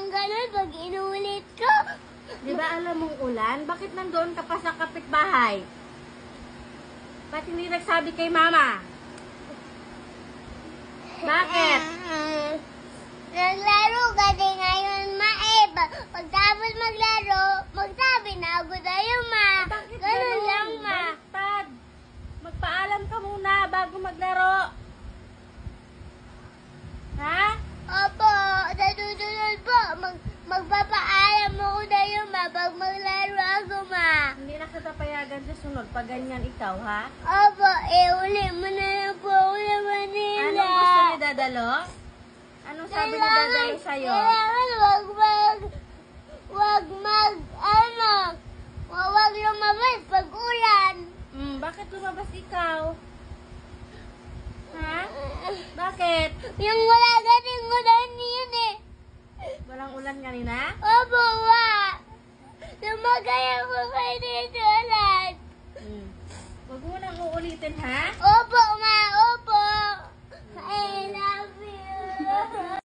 ng ganun pag inulit ko. Di ba alam mong ulan? Bakit nandoon ka pa sa kapitbahay? Ba't hindi nagsabi kay mama? Bakit? Naglaro kasi ngayon, ma. Pagtapos maglaro, magsabi na ako sa'yo, ma. Bakit Ganun lang, ma. Baliktad. Magpaalam ka muna bago maglaro. Ha? Opo, sa susunod po, magpapaalam ako sa'yo, ma. Pag maglaro ako, ma. Hindi na kita payagan sa sunod pag ganyan ikaw, ha? Opo, uli mo na lang po ako sa Manila. Anong gusto ni Dadalo? Anong sabi ni Dadalo sa'yo? Kailangan wag lumabas pag ulan. Bakit lumabas ikaw? Ha? Bakit? Yung wala gating ulan yun eh. Walang ulan kanina? Opo, wa. Lumagay ako kay dito ulan. Huwag mo nang uulitin, ha? Opo.